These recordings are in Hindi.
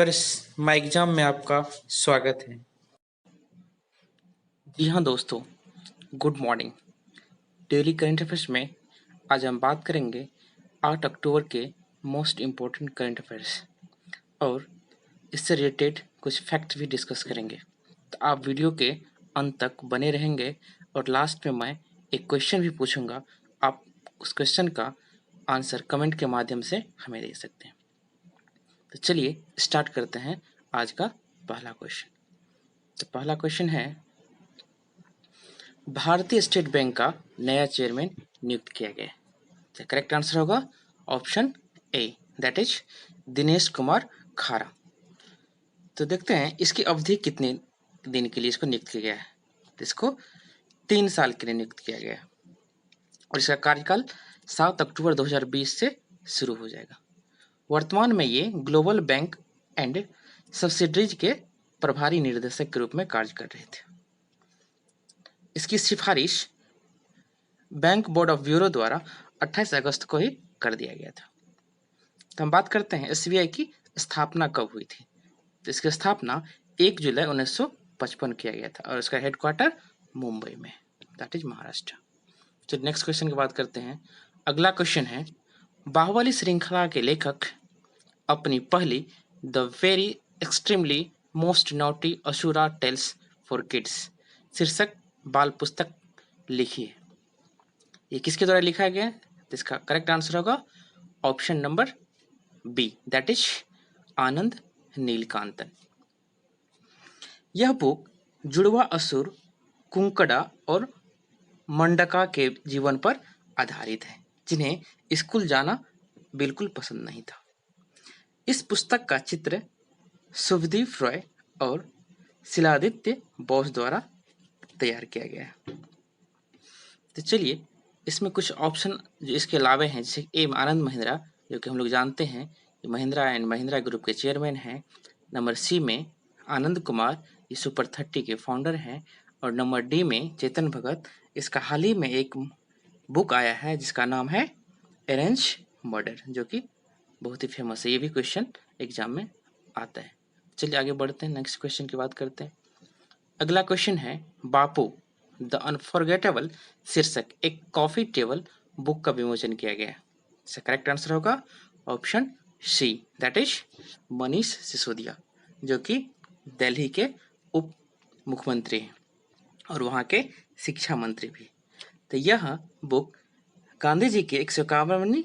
व्यूअर्स, माय एग्जाम में आपका स्वागत है। जी हाँ दोस्तों, good morning. Daily current affairs में आज हम बात करेंगे 8 अक्टूबर के मोस्ट इम्पोर्टेंट करंट अफेयर्स और इससे रिलेटेड कुछ फैक्ट्स भी डिस्कस करेंगे। तो आप वीडियो के अंत तक बने रहेंगे और लास्ट में मैं एक क्वेश्चन भी पूछूंगा। आप उस क्वेश्चन का आंसर कमेंट के माध्यम से हमें दे सकते हैं। तो चलिए स्टार्ट करते हैं आज का पहला क्वेश्चन। तो पहला क्वेश्चन है, भारतीय स्टेट बैंक का नया चेयरमैन नियुक्त किया गया है। तो करेक्ट आंसर होगा option A, that is Dinesh Kumar खारा। तो देखते हैं इसकी अवधि कितने दिन के लिए इसको नियुक्त किया गया है। तो इसको 3 साल के लिए नियुक्त किया गया है और इसका कार्यकाल 7 अक्टूबर 2020 से शुरू हो जाएगा। वर्तमान में ये ग्लोबल बैंक एंड सब्सिडरीज के प्रभारी निर्देशक के रूप में कार्य कर रहे थे। इसकी सिफारिश बैंक बोर्ड ऑफ ब्यूरो द्वारा 28 अगस्त को ही कर दिया गया था। तो हम बात करते हैं एसबीआई की स्थापना कब हुई थी। तो इसकी स्थापना 1 जुलाई 1955 किया गया था और इसका हेडक्वार्टर मुंबई में, दैट इज महाराष्ट्र। तो नेक्स्ट क्वेश्चन की बात करते हैं। अगला क्वेश्चन है, बाहुबली श्रृंखला के लेखक अपनी पहली the very extremely most naughty Asura tales for kids शीर्षक बाल पुस्तक लिखी है। ये किसके द्वारा लिखा गया है? तो इसका करेक्ट आंसर होगा option number B, that is Anand Neelakantan. यह बुक जुड़वा असुर कुंकड़ा और मंडका के जीवन पर आधारित है, जिन्हें स्कूल जाना बिल्कुल पसंद नहीं था। इस पुस्तक का चित्र शुभदीप रॉय और शिलादित्य बोस द्वारा तैयार किया गया है। तो चलिए इसमें कुछ ऑप्शन जो इसके अलावे हैं, जैसे ए आनंद महिंद्रा, जो कि हम लोग जानते हैं कि महिंद्रा एंड महिंद्रा ग्रुप के चेयरमैन हैं। नंबर सी में आनंद कुमार, ये सुपर 30 के फाउंडर हैं। और नंबर डी में चेतन भगत। इसका हाल ही में एक बुक आया है जिसका नाम है अरेंज मर्डर, जो कि बहुत ही फेमस है। ये भी क्वेश्चन एग्जाम में आता है। चलिए आगे बढ़ते हैं, नेक्स्ट क्वेश्चन की बात करते हैं। अगला क्वेश्चन है, बापू द अनफॉरगेटेबल शीर्षक एक कॉफी टेबल बुक का विमोचन किया गया है। इसका करेक्ट आंसर होगा option C, that is Manish Sisodia, जो कि दिल्ली के उप मुख्यमंत्री हैं और वहाँ के शिक्षा मंत्री भी। तो यह बुक गांधी जी के 151वीं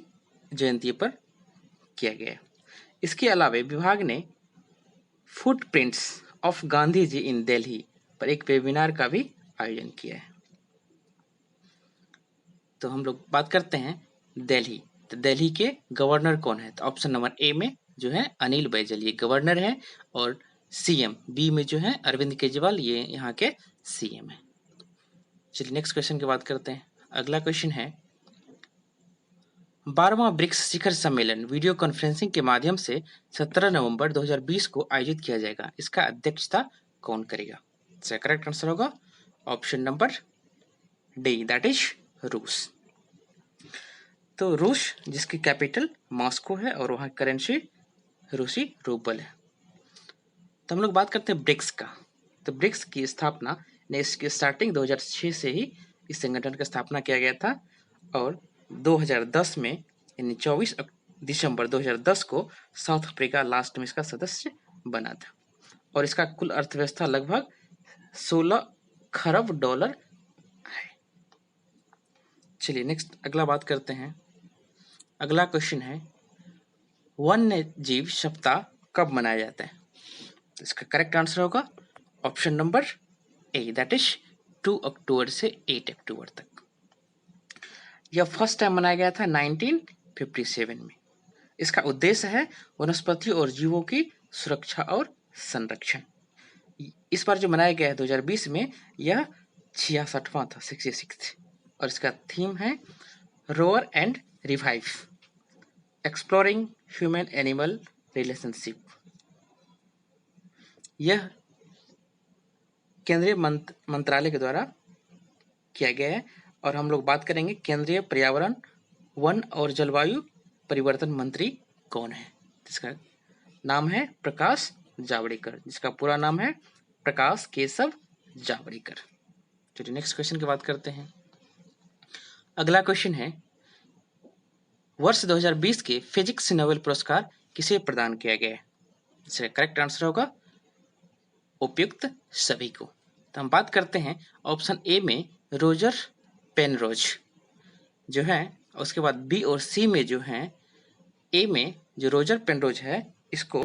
जयंती पर किया गया है। इसके अलावे विभाग ने फुटप्रिंट्स ऑफ गांधी जी इन दिल्ली पर एक वेबिनार का भी आयोजन किया है। तो हम लोग बात करते हैं दिल्ली। तो दिल्ली के गवर्नर कौन है? तो ऑप्शन नंबर ए में जो है अनिल बैजल, ये गवर्नर है। और सीएम बी में जो है अरविंद केजरीवाल, ये यहाँ के सीएम है। चलिए नेक्स्ट क्वेश्चन की बात करते हैं। अगला क्वेश्चन है, 12वां ब्रिक्स शिखर सम्मेलन वीडियो कॉन्फ्रेंसिंग के माध्यम से 17 नवंबर 2020 को आयोजित किया जाएगा। इसका अध्यक्षता कौन करेगा? इसका करेक्ट आंसर होगा option number D, that is रूस। तो रूस जिसकी कैपिटल मॉस्को है और वहाँ करेंसी रूसी रूबल है। तो हम लोग बात करते हैं ब्रिक्स का। तो ब्रिक्स की स्थापना ने इसकी स्टार्टिंग 2006 से ही इस संगठन का स्थापना किया गया था और 2010 में यानी 24 दिसंबर 2010 को साउथ अफ्रीका लास्ट में इसका सदस्य बना था और इसका कुल अर्थव्यवस्था लगभग 16 खरब डॉलर है। चलिए नेक्स्ट अगला बात करते हैं। अगला क्वेश्चन है, वन्य जीव सप्ताह कब मनाया जाता है? तो इसका करेक्ट आंसर होगा option number A, that is 2 अक्टूबर से 8 अक्टूबर तक। यह फर्स्ट टाइम मनाया गया था 1957 में। इसका उद्देश्य है वनस्पति और जीवों की सुरक्षा और संरक्षण। इस बार जो मनाया गया है 2020 में, यह 66वां था, 66 और इसका थीम है row or and revive, exploring human animal relationship. यह केंद्रीय मंत्रालय के द्वारा किया गया है और हम लोग बात करेंगे केंद्रीय पर्यावरण, वन और जलवायु परिवर्तन मंत्री कौन है। इसका नाम है प्रकाश जावड़ेकर, जिसका पूरा नाम है प्रकाश केशव जावड़ेकर। चलिए नेक्स्ट क्वेश्चन की बात करते हैं। अगला क्वेश्चन है, वर्ष 2020 के फिजिक्स नोबेल पुरस्कार किसे प्रदान किया गया है? इसका करेक्ट आंसर होगा उपयुक्त सभी को। तो हम बात करते हैं ऑप्शन ए में रोजर पेनरोज जो है, उसके बाद बी और सी में जो है, ए में जो रोजर पेनरोज है इसको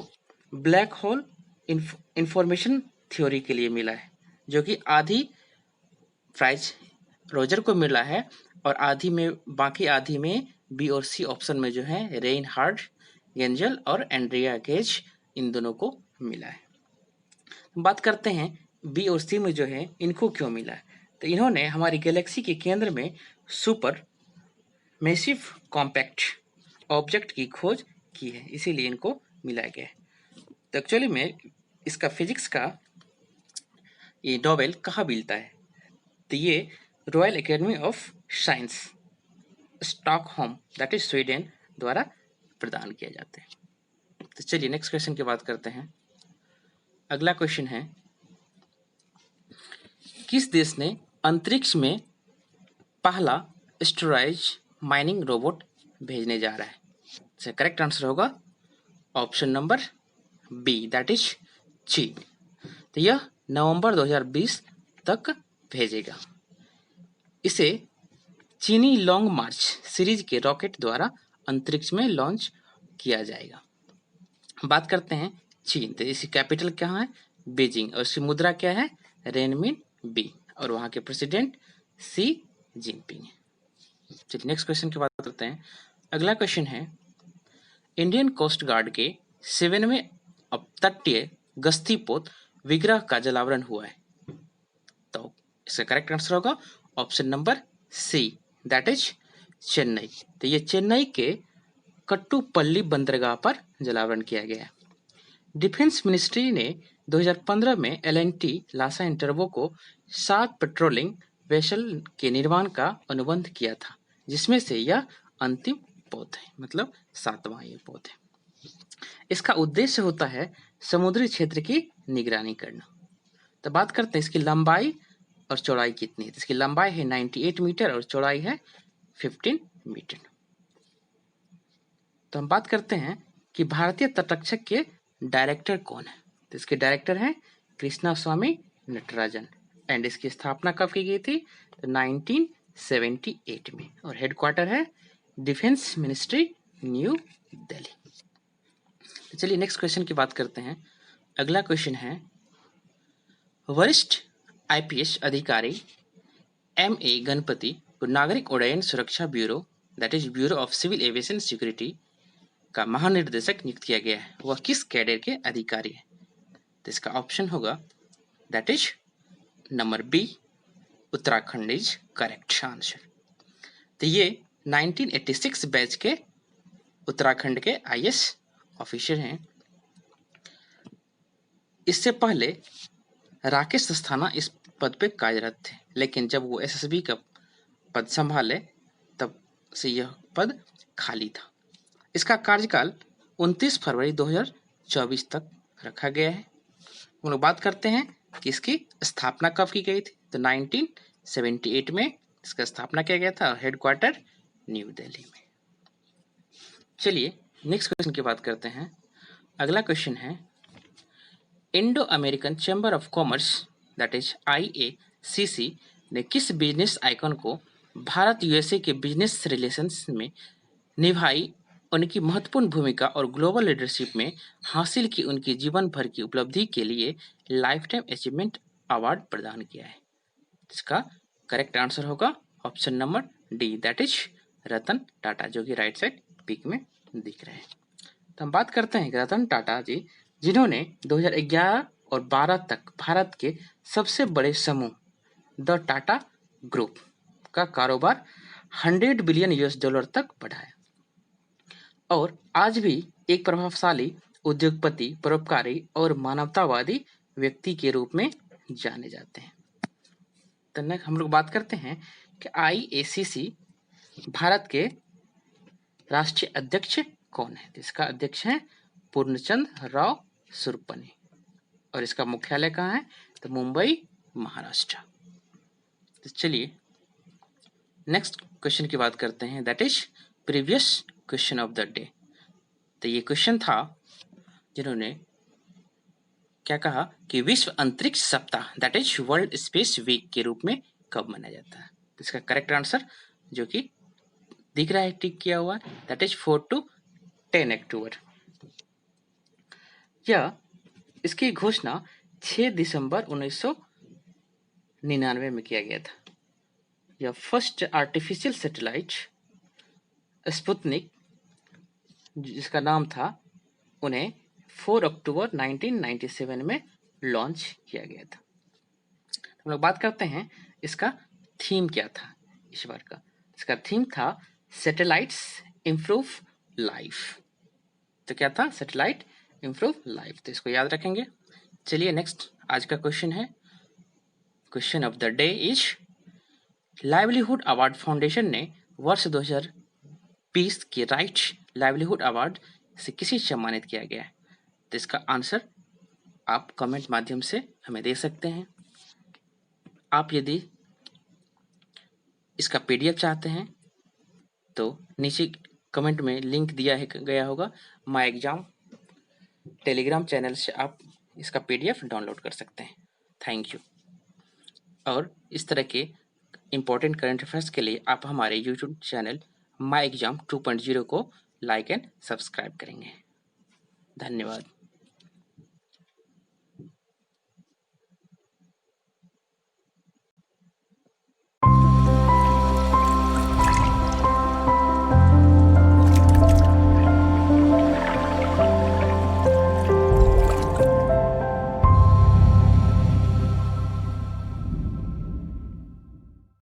ब्लैक होल इंफॉर्मेशन थ्योरी के लिए मिला है, जो कि आधी प्राइज रोजर को मिला है और आधी में, बाकी आधी में बी और सी ऑप्शन में जो है रेनहार्ड गेंजल और एंड्रिया गेज, इन दोनों को मिला है। बात करते हैं बी और सी में जो है इनको क्यों मिला है, तो इन्होंने हमारी गैलेक्सी के केंद्र में सुपर मैसिव कॉम्पैक्ट ऑब्जेक्ट की खोज की है, इसीलिए इनको मिलाया गया है। तो एक्चुअली में इसका फिजिक्स का ये नोबेल कहाँ मिलता है, तो ये royal academy of science Stockholm that is Sweden द्वारा प्रदान किया जाते हैं। तो चलिए नेक्स्ट क्वेश्चन की बात करते हैं। अगला क्वेश्चन है, किस देश ने अंतरिक्ष में पहला स्टोरेज माइनिंग रोबोट भेजने जा रहा है? इसका करेक्ट आंसर होगा option number B that is चीन। तो यह नवंबर 2020 तक भेजेगा। इसे चीनी लॉन्ग मार्च सीरीज के रॉकेट द्वारा अंतरिक्ष में लॉन्च किया जाएगा। बात करते हैं चीन, तो इसकी कैपिटल क्या है? बीजिंग, और इसकी मुद्रा क्या है? रेनमिन बी, और वहाँ के प्रेसिडेंट सी जिनपिंग। चलिए नेक्स्ट क्वेश्चन की बात करते हैं। अगला क्वेश्चन है, इंडियन कोस्ट गार्ड के 7वें तटीय गश्ती पोत विग्रह का जलावरण हुआ है, तो इसका करेक्ट आंसर होगा option number C that is Chennai. तो ये चेन्नई के कट्टुपल्ली बंदरगाह पर जलावरण किया गया। डिफेंस मिनिस्ट्री ने 2015 में एल&टी लासा टर्बो को 7 पेट्रोलिंग वेसल के निर्माण का अनुबंध किया था, जिसमें से यह अंतिम पोत है, मतलब 7वां ये पोत है। इसका उद्देश्य होता है समुद्री क्षेत्र की निगरानी करना। तो बात करते हैं इसकी लंबाई और चौड़ाई कितनी है। इसकी लंबाई है 98 मीटर और चौड़ाई है 15 मीटर। तो हम बात करते हैं कि भारतीय तटरक्षक के डायरेक्टर कौन है। तो इसके डायरेक्टर हैं कृष्णा स्वामी नटराजन, एंड इसकी स्थापना कब की गई थी? तो 1978 में, और हेडक्वार्टर है डिफेंस मिनिस्ट्री न्यू दिल्ली। तो चलिए नेक्स्ट क्वेश्चन की बात करते हैं। अगला क्वेश्चन है, वरिष्ठ आईपीएस अधिकारी एम.ए. गणपति को नागरिक उड्डयन सुरक्षा bureau that is bureau of civil aviation security का महानिर्देशक नियुक्त किया गया है। वह किस कैडर के अधिकारी है? तो इसका ऑप्शन होगा that is number B Uttarakhand is correct answer. तो ये 1986 बैच के उत्तराखंड के आईएएस ऑफिसर हैं। इससे पहले राकेश अस्थाना इस पद पे कार्यरत थे, लेकिन जब वो एसएसबी का पद संभाले तब से यह पद खाली था। इसका कार्यकाल 29 फरवरी 2024 तक रखा गया है। हम लोग बात करते हैं कि इसकी स्थापना कब की गई थी, तो 1978 में इसका स्थापना किया गया था, हेडक्वार्टर न्यू दिल्ली में। चलिए नेक्स्ट क्वेश्चन की बात करते हैं। अगला क्वेश्चन है, Indo American chamber of commerce that is IACC ने किस बिजनेस आइकन को भारत यूएसए के बिजनेस रिलेशंस में निभाई उनकी महत्वपूर्ण भूमिका और ग्लोबल लीडरशिप में हासिल की उनकी जीवन भर की उपलब्धि के लिए लाइफ टाइम अचीवमेंट अवार्ड प्रदान किया है? इसका करेक्ट आंसर होगा option number D that is Ratan Tata, जो कि राइट साइड पिक में दिख रहे हैं। तो हम बात करते हैं रतन टाटा जी, जिन्होंने 2011 और 12 तक भारत के सबसे बड़े समूह द टाटा ग्रुप का कारोबार 100 बिलियन यूएस डॉलर तक बढ़ाया, और आज भी एक प्रभावशाली उद्योगपति, परोपकारी और मानवतावादी व्यक्ति के रूप में जाने जाते हैं। तो हम लोग बात करते हैं कि IACC भारत के राष्ट्रीय अध्यक्ष कौन है। तो इसका अध्यक्ष है पूर्णचंद राव सुरपने। और इसका मुख्यालय कहाँ है? तो मुंबई, महाराष्ट्र। तो चलिए नेक्स्ट क्वेश्चन की बात करते हैं, that is previous question of the day. तो ये क्वेश्चन था जिन्होंने क्या कहा कि विश्व अंतरिक्ष सप्ताह that is world space week के रूप में कब मनाया जाता है? तो इसका करेक्ट आंसर जो कि दिख रहा है टिक किया हुआ, दैट इज 4 to 10 अक्टूबर। यह इसकी घोषणा 6 दिसंबर 1999 में किया गया था। यह फर्स्ट आर्टिफिशियल सैटेलाइट स्पुतनिक जिसका नाम था, उन्हें 4 अक्टूबर 1997 में लॉन्च किया गया था। हम लोग बात करते हैं इसका थीम क्या था इस बार का। इसका थीम था सैटेलाइट्स इम्प्रूव लाइफ। तो क्या था? Satellite improve life. तो इसको याद रखेंगे। चलिए नेक्स्ट आज का क्वेश्चन है, question of the day is livelihood award foundation ने वर्ष 2020 के राइट लाइवलीहुड अवार्ड से किसे सम्मानित किया गया है? तो इसका आंसर आप कमेंट माध्यम से हमें दे सकते हैं। आप यदि इसका पीडीएफ चाहते हैं तो नीचे कमेंट में लिंक दिया गया होगा, माय एग्जाम टेलीग्राम चैनल से आप इसका पीडीएफ डाउनलोड कर सकते हैं। Thank you. और इस तरह के इम्पोर्टेंट करंट अफेयर्स के लिए आप हमारे यूट्यूब चैनल माय एग्जाम 2.0 को लाइक एंड सब्सक्राइब करेंगे। धन्यवाद।